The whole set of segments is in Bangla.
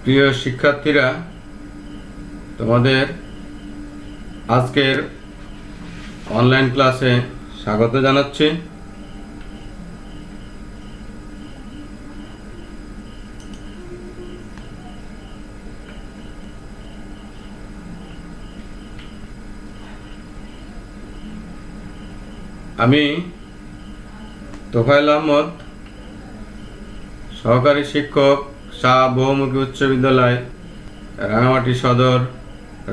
প্রিয় শিক্ষার্থীরা, তোমাদের আজকের অনলাইন ক্লাসে স্বাগত জানাচ্ছি। আমি তোফায়েল আহমদ, সহকারী শিক্ষক, শাহ বহুমুখী উচ্চ বিদ্যালয়, রাঙামাটি সদর,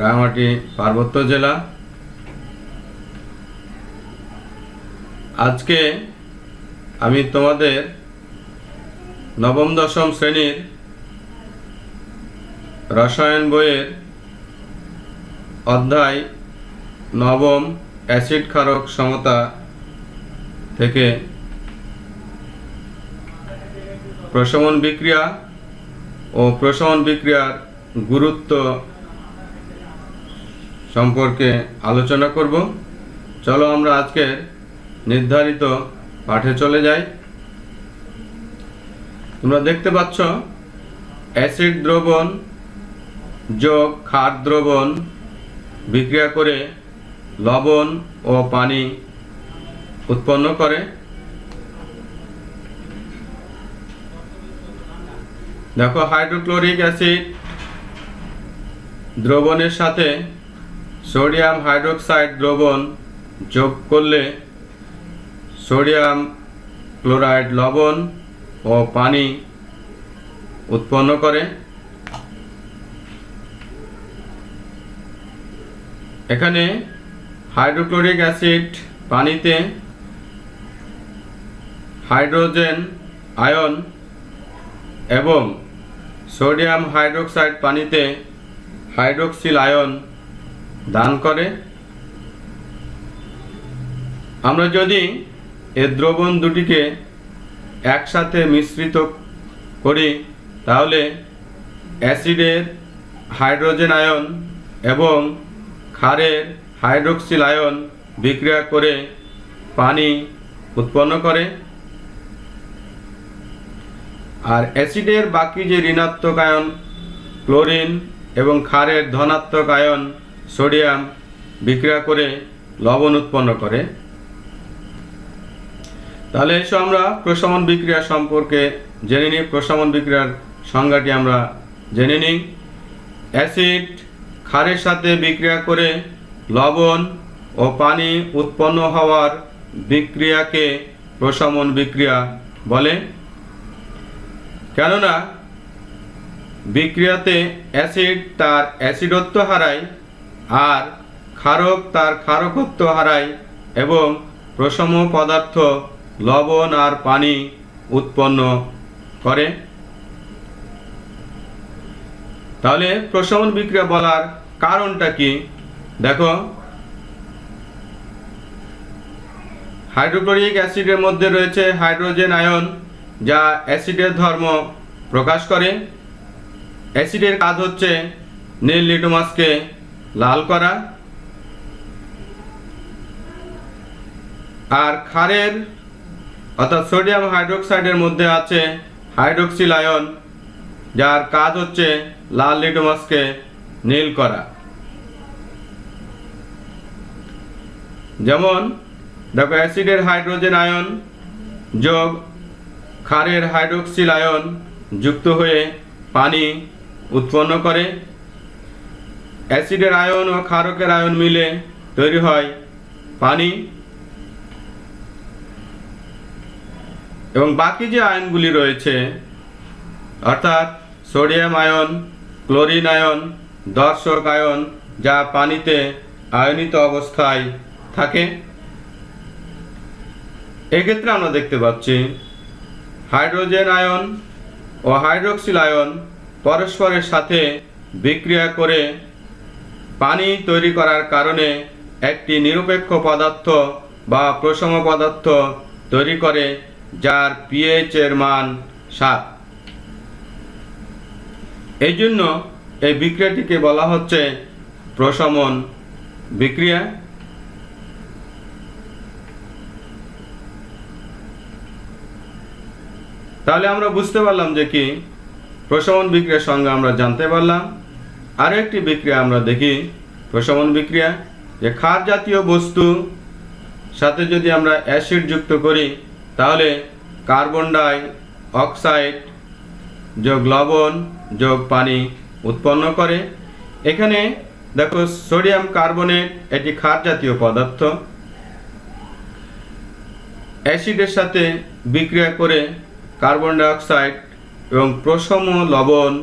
রাঙামাটি পার্বত্য জেলা। আজকে আমি তোমাদের নবম দশম শ্রেণীর রসায়ন বইয়ের অধ্যায় নবম অ্যাসিড ক্ষারক সমতা থেকে প্রশমন বিক্রিয়া ও প্রশমন বিক্রিয়ার গুরুত্ব সম্পর্কে আলোচনা করব। চলো আমরা আজকের নির্ধারিত পাঠে চলে যাই। তোমরা দেখতে পাচ্ছ অ্যাসিড দ্রবণ যোগ ক্ষার দ্রবণ বিক্রিয়া করে লবণ ও পানি উৎপন্ন করে। দেখো, হাইড্রোক্লোরিক অ্যাসিড দ্রবণের সাথে সোডিয়াম হাইড্রোক্সাইড দ্রবণ যোগ করলে সোডিয়াম ক্লোরাইড লবণ ও পানি উৎপন্ন করে। এখানে হাইড্রোক্লোরিক অ্যাসিড পানিতে হাইড্রোজেন আয়ন এবং সোডিয়াম হাইড্রোক্সাইড পানিতে হাইড্রোক্সিল আয়ন দান করে। আমরা যদি এ দ্রবণ দুটিকে একসাথে মিশ্রিত করি তাহলে অ্যাসিডের হাইড্রোজেন আয়ন এবং ক্ষারের হাইড্রোক্সিল আয়ন বিক্রিয়া করে পানি উৎপন্ন করে। আর অ্যাসিডের বাকি যে ঋণাত্মক আয়ন ক্লোরিন এবং ক্ষারের ধনাত্মক আয়ন সোডিয়াম বিক্রিয়া করে লবণ উৎপন্ন করে। তাহলে এসো আমরা প্রশমন বিক্রিয়া সম্পর্কে জেনে নিই। প্রশমন বিক্রিয়ার সংজ্ঞাটি আমরা জেনে নিই। অ্যাসিড ক্ষারের সাথে বিক্রিয়া করে লবণ ও পানি উৎপন্ন হওয়ার বিক্রিয়াকে প্রশমন বিক্রিয়া বলে। কেননা বিক্রিয়াতে অ্যাসিড তার অ্যাসিডত্ব হারায় আর ক্ষারক তার ক্ষারকত্ব হারায় এবং প্রশম পদার্থ লবণ আর পানি উৎপন্ন করে। তাহলে প্রশমন বিক্রিয়া বলার কারণটা কি? দেখো, হাইড্রোক্লোরিক অ্যাসিডের মধ্যে রয়েছে হাইড্রোজেন আয়ন, যা অ্যাসিডের ধর্ম প্রকাশ করে। অ্যাসিডের কাজ হচ্ছে নীল লিটমাসকে লাল করা। আর ক্ষারের অর্থাৎ সোডিয়াম হাইড্রোক্সাইডের মধ্যে আছে হাইড্রোক্সিল আয়ন, যার কাজ হচ্ছে লাল লিটমাসকে নীল করা। যেমন দেখো, অ্যাসিডের হাইড্রোজেন আয়ন যোগ ক্ষারের হাইড্রোক্সিল আয়ন যুক্ত হয়ে পানি উৎপন্ন করে। অ্যাসিডের আয়ন ও ক্ষারকের আয়ন মিলে তৈরি হয় পানি। এবং বাকি যে আয়নগুলি রয়েছে অর্থাৎ সোডিয়াম আয়ন, ক্লোরিন আয়ন, দর্শক আয়ন, যা পানিতে আয়নিত অবস্থায় থাকে। এক্ষেত্রে আমরা দেখতে পাচ্ছি হাইড্রোজেন আয়ন ও হাইড্রোক্সিল আয়ন পরস্পরের সাথে বিক্রিয়া করে পানি তৈরি করার কারণে একটি নিরপেক্ষ পদার্থ বা প্রশম পদার্থ তৈরি করে, যার পিএইচ এর মান 7। এই জন্য এই বিক্রিয়াটিকে বলা হচ্ছে প্রশমন বিক্রিয়া। তাহলে আমরা বুঝতে পারলাম যে কি প্রশমন বিক্রিয়ার সঙ্গে আমরা জানতে পারলাম। আরও একটি বিক্রিয়া আমরা দেখি, প্রশমন বিক্রিয়া, যে ক্ষার জাতীয় বস্তু সাথে যদি আমরা অ্যাসিড যুক্ত করি তাহলে কার্বন ডাই অক্সাইড যোগ লবণ যোগ পানি উৎপন্ন করে। এখানে দেখো সোডিয়াম কার্বনেট এটি ক্ষার জাতীয় পদার্থ, অ্যাসিডের সাথে বিক্রিয়া করে কার্বন ডাই অক্সাইড এবং প্রশম লবণ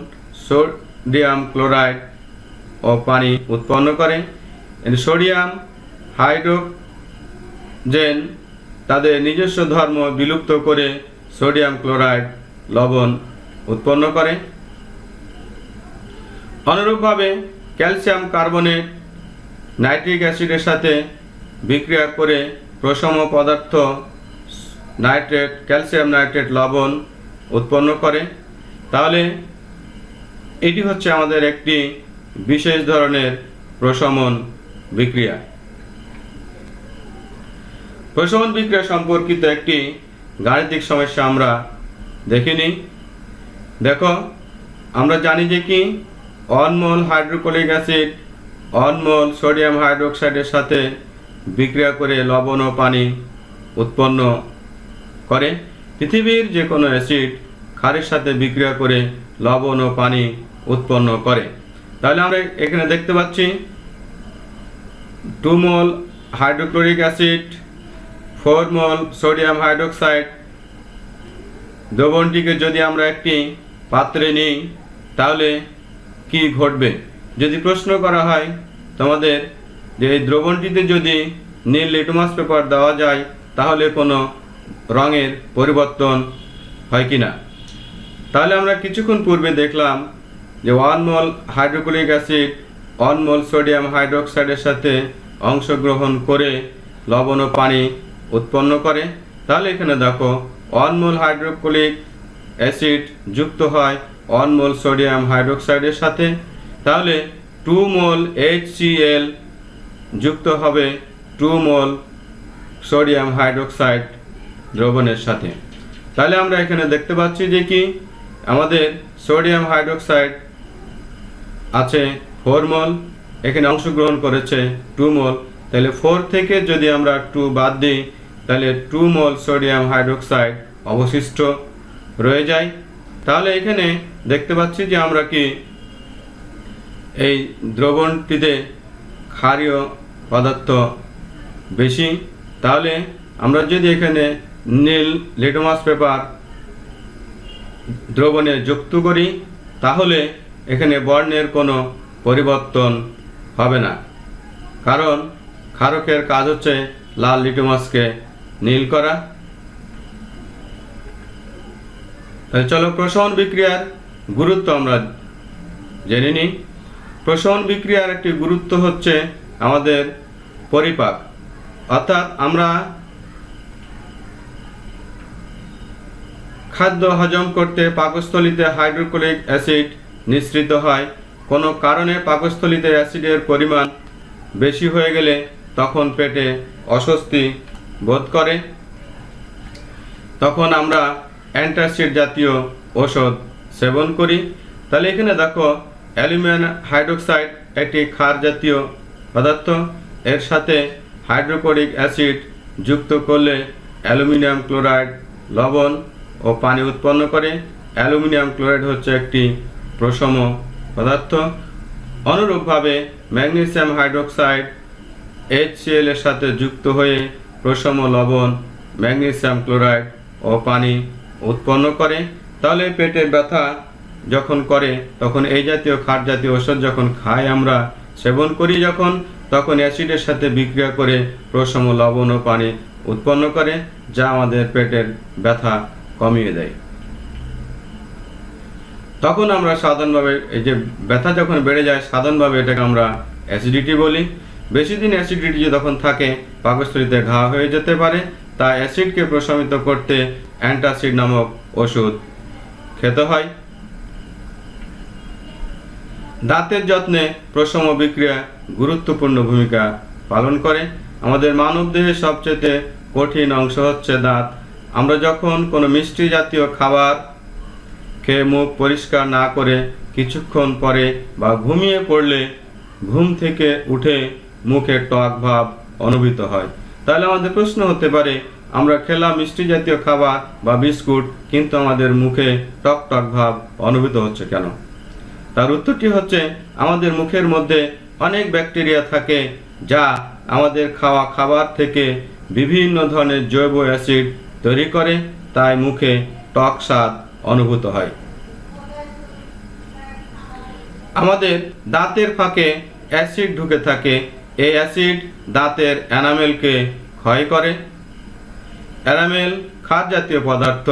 সোডিয়াম ক্লোরাইড ও পানি উৎপন্ন করে। সোডিয়াম হাইড্রোজেন তাদের নিজস্ব ধর্ম বিলুপ্ত করে সোডিয়াম ক্লোরাইড লবণ উৎপন্ন করে। অনুরূপভাবে ক্যালসিয়াম কার্বনেট নাইট্রিক অ্যাসিডের সাথে বিক্রিয়া করে প্রশম পদার্থ নাইট্রেট ক্যালসিয়াম নাইট্রেট লবণ উৎপন্ন করে। তাহলে এটি হচ্ছে আমাদের একটি বিশেষ ধরনের প্রশমন বিক্রিয়া। প্রশমন বিক্রিয়া সম্পর্কিত একটি গাণিতিক সমস্যা আমরা দেখে নিই। দেখো, আমরা জানি যে কি 1 মোল হাইড্রোক্লোরিক অ্যাসিড 1 মোল সোডিয়াম হাইড্রোক্সাইডের সাথে বিক্রিয়া করে লবণ ও পানি উৎপন্ন করে। পৃথিবীর যে কোনো অ্যাসিড ক্ষারের সাথে বিক্রিয়া করে লবণ ও পানি উৎপন্ন করে। তাহলে আমরা এখানে দেখতে পাচ্ছি 2 mole hydrochloric acid 4 mole sodium hydroxide দ্রবণটিকে যদি আমরা একটি পাত্রে নিই তাহলে কি ঘটবে? যদি প্রশ্ন করা হয় তোমাদের যে এই দ্রবণটিতে যদি নীল লিটমাস পেপার দেওয়া যায় তাহলে কোনো রঙের পরিবর্তন হয় কি না, তাহলে আমরা কিছুক্ষণ পূর্বে দেখলাম যে 1 মোল হাইড্রোক্লোরিক অ্যাসিড 1 মোল সোডিয়াম হাইড্রোক্সাইডের সাথে অংশগ্রহণ করে লবণ ও পানি উৎপন্ন করে। তাহলে এখানে দেখো 1 মোল হাইড্রোক্লোরিক অ্যাসিড যুক্ত হয় 1 মোল সোডিয়াম হাইড্রোক্সাইডের সাথে, তাহলে 2 মোল HCl যুক্ত হবে 2 মোল সোডিয়াম হাইড্রোক্সাইড দ্রবণের সাথে। তাহলে আমরা এখানে দেখতে পাচ্ছি যে কি আমাদের সোডিয়াম হাইড্রোক্সাইড আছে 4 মোল, এখানে অংশগ্রহণ করেছে 2 মোল, তাহলে 4 থেকে যদি আমরা 2 বাদ দিই তাহলে 2 মোল সোডিয়াম হাইড্রোক্সাইড অবশিষ্ট রয়ে যায়। তাহলে এখানে দেখতে পাচ্ছি যে আমরা কি এই দ্রবণটিতে ক্ষারীয় পদার্থ বেশি। তাহলে আমরা যদি এখানে নীল লিটমাস পেপার দ্রবণে যুক্ত করি তাহলে এখানে বর্ণের কোনো পরিবর্তন হবে না, কারণ ক্ষারকের কাজ হচ্ছে লাল লিটমাসকে নীল করা। তাহলে চলো প্রশমন বিক্রিয়ার গুরুত্ব আমরা জেনে নিই। প্রশমন বিক্রিয়ার একটি গুরুত্ব হচ্ছে আমাদের পরিপাক, অর্থাৎ আমরা খাদ্য হজম করতে পাকস্থলীতে হাইড্রোক্লোরিক অ্যাসিড নিঃসৃত হয়। কোনো কারণে পাকস্থলীতে অ্যাসিডের পরিমাণ বেশি হয়ে গেলে তখন পেটে অস্বস্তি বোধ করে, তখন আমরা অ্যান্টাসিড জাতীয় ওষুধ সেবন করি। তাহলে এখানে দেখো অ্যালুমিনিয়াম হাইড্রোক্সাইড একটি ক্ষার জাতীয় পদার্থ, এর সাথে হাইড্রোক্লোরিক অ্যাসিড যুক্ত করলে অ্যালুমিনিয়াম ক্লোরাইড লবণ ও পানি উৎপন্ন করে। অ্যালুমিনিয়াম ক্লোরাইড হচ্ছে একটি প্রশম পদার্থ। অনুরূপভাবে ম্যাগনেসিয়াম হাইড্রোক্সাইড HCl এর সাথে যুক্ত হয়ে প্রশম লবণ ম্যাগনেসিয়াম ক্লোরাইড ও পানি উৎপন্ন করে। তাহলে পেটে ব্যথা যখন করে তখন এই জাতীয় ক্ষার জাতীয় ওষুধ যখন খাই আমরা সেবন করি যখন, তখন অ্যাসিডের সাথে বিক্রিয়া করে প্রশম লবণ ও পানি উৎপন্ন করে, যা আমাদের পেটের ব্যথা কমিয়ে দেয়। তখন আমরা সাধারণভাবে এই যে ব্যথা যখন বেড়ে যায় সাধারণভাবে এটাকে আমরা অ্যাসিডিটি বলি। বেশি দিন অ্যাসিডিটি যখন থাকে পাকস্থলীতে ঘা হয়ে যেতে পারে, তা অ্যাসিডকে প্রশমিত করতে অ্যান্টাসিড নামক ওষুধ খেতে হয়। দাঁতের যত্নে প্রশম বিক্রিয়া গুরুত্বপূর্ণ ভূমিকা পালন করে। আমাদের মানবদেহের সবচেয়ে কঠিন অংশ হচ্ছে দাঁত। আমরা যখন কোনো মিষ্টি জাতীয় খাবার খেয়ে মুখ পরিষ্কার না করে কিছুক্ষণ পরে বা ঘুমিয়ে পড়লে ঘুম থেকে উঠে মুখে টক ভাব অনুভূত হয়। তাহলে আমাদের প্রশ্ন হতে পারে, আমরা খেলাম মিষ্টি জাতীয় খাবার বা বিস্কুট, কিন্তু আমাদের মুখে টক টক ভাব অনুভূত হচ্ছে কেন? তার উত্তরটি হচ্ছে, আমাদের মুখের মধ্যে অনেক ব্যাকটেরিয়া থাকে যা আমাদের খাওয়া খাবার থেকে বিভিন্ন ধরনের জৈব অ্যাসিড তৈরি করে, তাই মুখে টক স্বাদ অনুভূত হয়। আমাদের দাঁতের ফাঁকে অ্যাসিড ঢুকে থাকে। এই অ্যাসিড দাঁতের এনামেলকে ক্ষয় করে। এনামেল ক্ষার জাতীয় পদার্থ।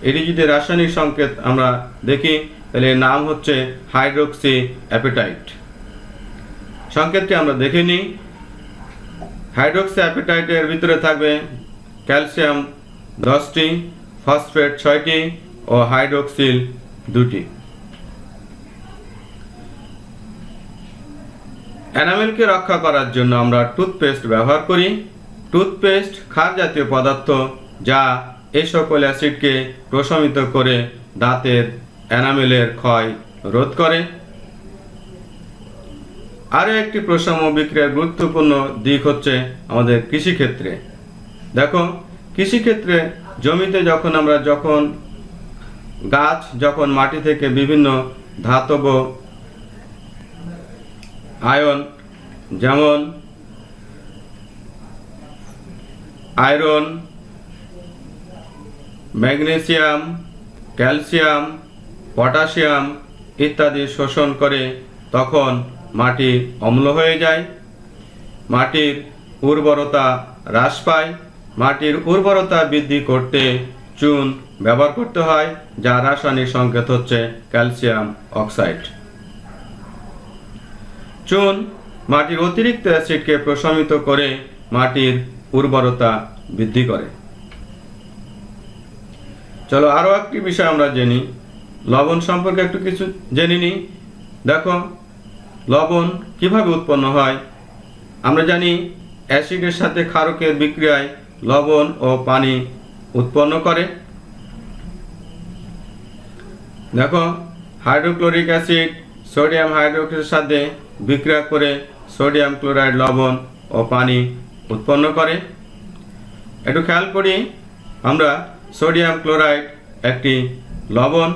এটি যদি রাসায়নিক সংকেত আমরা দেখি তাহলে এর নাম হচ্ছে হাইড্রোক্সি অ্যাপেটাইট। সংকেতটি আমরা দেখে নিই। হাইড্রোক্সি অ্যাপেটাইটের ভিতরে থাকবে ক্যালসিয়াম 10টি, ফসফেট 6টি ও হাইড্রোক্সিল 2টি। এনামেলকে রক্ষা করার জন্য আমরা টুথপেস্ট ব্যবহার করি। টুথপেস্ট ক্ষার জাতীয় পদার্থ যা এই সকল অ্যাসিডকে প্রশমিত করে দাঁতের এনামেলের ক্ষয় রোধ করে। আরও একটি প্রশম বিক্রিয়ার গুরুত্বপূর্ণ দিক হচ্ছে আমাদের কৃষিক্ষেত্রে। দেখো, কৃষিক্ষেত্রে জমিতে যখন গাছ মাটি থেকে বিভিন্ন ধাতব আয়ন যেমন আয়রন, ম্যাগনেসিয়াম, ক্যালসিয়াম, পটাশিয়াম ইত্যাদি শোষণ করে, তখন মাটি অম্ল হয়ে যায়, মাটির উর্বরতা হ্রাস পায়। মাটির উর্বরতা বৃদ্ধি করতে চুন ব্যবহার করতে হয়, যা রাসায়নিক সংকেত হচ্ছে ক্যালসিয়াম অক্সাইড। চুন মাটির অতিরিক্ত অ্যাসিডকে প্রশমিত করে মাটির উর্বরতা বৃদ্ধি করে। চলো আরও একটি বিষয় আমরা জেনি, লবণ সম্পর্কে একটু কিছু জেনে নিই। দেখো, লবণ কিভাবে উৎপন্ন হয়। আমরা জানি অ্যাসিডের সাথে ক্ষারকের বিক্রিয়ায় লবণ ও পানি উৎপন্ন করে। দেখো, হাইড্রোক্লোরিক অ্যাসিড সোডিয়াম হাইড্রোক্সাইডের সাথে বিক্রিয়া করে সোডিয়াম ক্লোরাইড লবণ ও পানি উৎপন্ন করে। একটু খেয়াল করি, আমরা সোডিয়াম ক্লোরাইড একটি লবণ।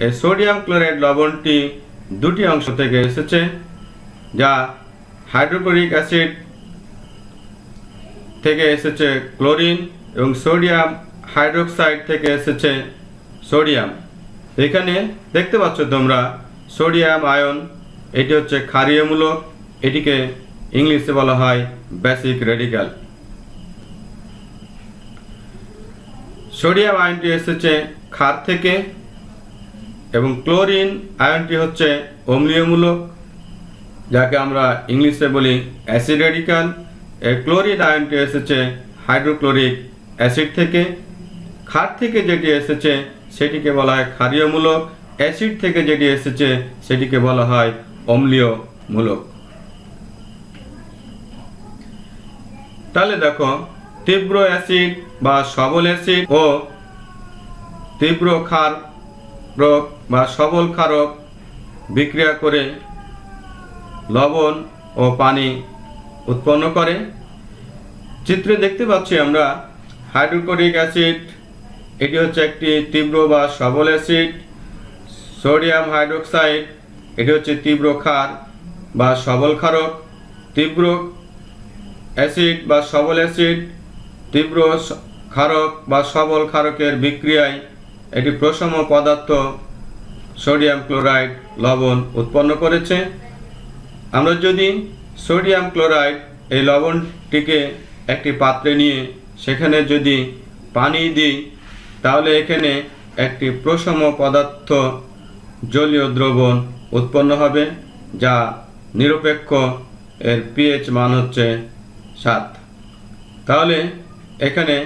এই সোডিয়াম ক্লোরাইড লবণটি 2টি অংশ থেকে এসেছে, যা হাইড্রোক্লোরিক অ্যাসিড থেকে এসেছে ক্লোরিন এবং সোডিয়াম হাইড্রোক্সাইড থেকে এসেছে সোডিয়াম। এখানে দেখতে পাচ্ছ তোমরা সোডিয়াম আয়ন, এটি হচ্ছে ক্ষারীয় মূলক, এটিকে ইংলিশে বলা হয় বেসিক রেডিক্যাল। সোডিয়াম আয়নটি এসেছে ক্ষার থেকে এবং ক্লোরিন আয়নটি হচ্ছে অম্লীয় মূলক, যাকে আমরা ইংলিশে বলি অ্যাসিড রেডিক্যাল। এই ক্লোরিন আয়নটি এসেছে হাইড্রোক্লোরিক অ্যাসিড থেকে। ক্ষার থেকে যেটি এসেছে সেটিকে বলা হয় ক্ষারীয় মূলক, অ্যাসিড থেকে যেটি এসেছে সেটিকে বলা হয় অম্লীয় মূলক। তাহলে দেখো, তীব্র অ্যাসিড বা সবল অ্যাসিড ও তীব্র ক্ষারক বা সবল ক্ষারক বিক্রিয়া করে লবণ ও পানি উৎপন্ন করে। চিত্রে দেখতে পাচ্ছি আমরা হাইড্রোক্লোরিক অ্যাসিড, এটি হচ্ছে একটি তীব্র বা সবল অ্যাসিড। সোডিয়াম হাইড্রোক্সাইড, এটি হচ্ছে তীব্র ক্ষার বা সবল ক্ষারক। তীব্র অ্যাসিড বা সবল অ্যাসিড তীব্র ক্ষারক বা সবল ক্ষারকের বিক্রিয়ায় এটি প্রশম পদার্থ সোডিয়াম ক্লোরাইড লবণ উৎপন্ন করেছে। আমরা যদি সোডিয়াম ক্লোরাইড এই লবণটিকে একটি পাত্রে নিয়ে সেখানে যদি পানি দিই, তাহলে এখানে একটি প্রশম পদার্থ জলীয় দ্রবণ উৎপন্ন হবে, যা নিরপেক্ষ, এর পিএইচ মান হচ্ছে 7। তাহলে এখানে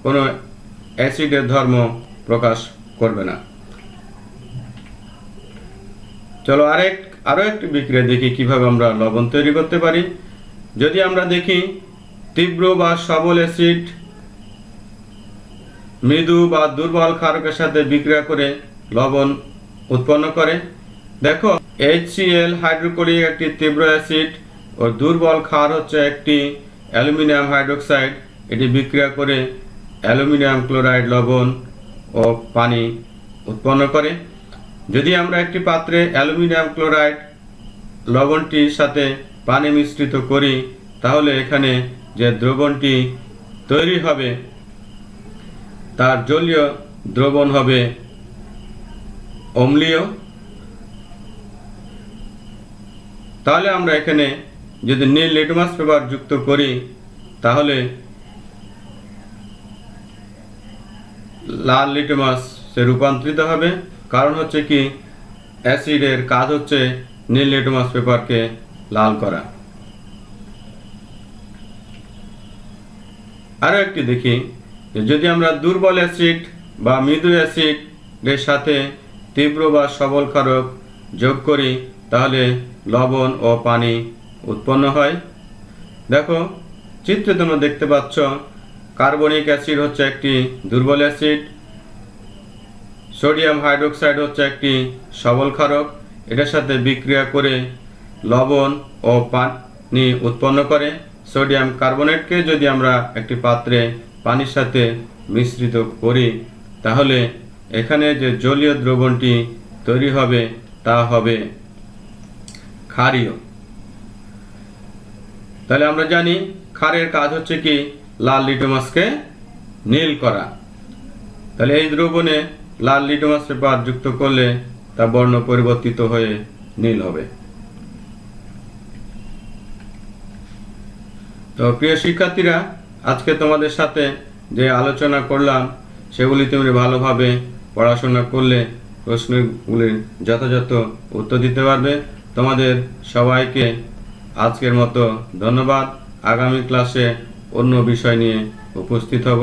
কোনো অ্যাসিডের ধর্ম প্রকাশ করবে না। চলো আরও একটি বিক্রিয়া দেখি কিভাবে আমরা লবণ তৈরি করতে পারি। যদি আমরা দেখি তীব্র বা সবল অ্যাসিড মৃদু বা দুর্বল ক্ষারকের সাথে বিক্রিয়া করে লবণ উৎপন্ন করে। দেখো, HCl হাইড্রোক্লোরিক একটি তীব্র অ্যাসিড ও দুর্বল ক্ষার হচ্ছে একটি অ্যালুমিনিয়াম হাইড্রোক্সাইড। এটি বিক্রিয়া করে অ্যালুমিনিয়াম ক্লোরাইড লবণ ও পানি উৎপন্ন করে। যদি আমরা একটি পাত্রে অ্যালুমিনিয়াম ক্লোরাইড লবণটির সাথে পানি মিশ্রিত করি, তাহলে এখানে যে দ্রবণটি তৈরি হবে তার জলীয় দ্রবণ হবে অম্লীয়। তাহলে আমরা এখানে যদি নীল লিটমাস পেপার যুক্ত করি, তাহলে লাল লিটমাসে রূপান্তরিত হবে। কারণ হচ্ছে কি, অ্যাসিডের কাজ হচ্ছে নীল লিটমাস পেপারকে লাল করা। আরও একটি দেখি, যদি আমরা দুর্বল অ্যাসিড বা মৃদু অ্যাসিডের সাথে তীব্র বা সবল ক্ষারক যোগ করি, তাহলে লবণ ও পানি উৎপন্ন হয়। দেখো, চিত্রে তোমরা দেখতে পাচ্ছ কার্বনিক অ্যাসিড হচ্ছে একটি দুর্বল অ্যাসিড, সোডিয়াম হাইড্রোক্সাইড হচ্ছে একটি সবল ক্ষারক। এটার সাথে বিক্রিয়া করে লবণ ও পানি উৎপন্ন করে। সোডিয়াম কার্বনেটকে যদি আমরা একটি পাত্রে পানির সাথে মিশ্রিত করি, তাহলে এখানে যে জলীয় দ্রবণটি তৈরি হবে তা হবে ক্ষারীয়। তাহলে আমরা জানি ক্ষারের কাজ হচ্ছে কি, লাল লিটমাসকে নীল করা। তাহলে এই দ্রবণে লাল লিটমাস পেপার যুক্ত করলে তা বর্ণ পরিবর্তিত হয়ে নীল হবে। তো প্রিয় শিক্ষার্থীরা, আজকে তোমাদের সাথে যে আলোচনা করলাম সেগুলি তুমি ভালোভাবে পড়াশোনা করলে প্রশ্নগুলির যথাযথ উত্তর দিতে পারবে। তোমাদের সবাইকে আজকের মতো ধন্যবাদ। আগামী ক্লাসে অন্য বিষয় নিয়ে উপস্থিত হব।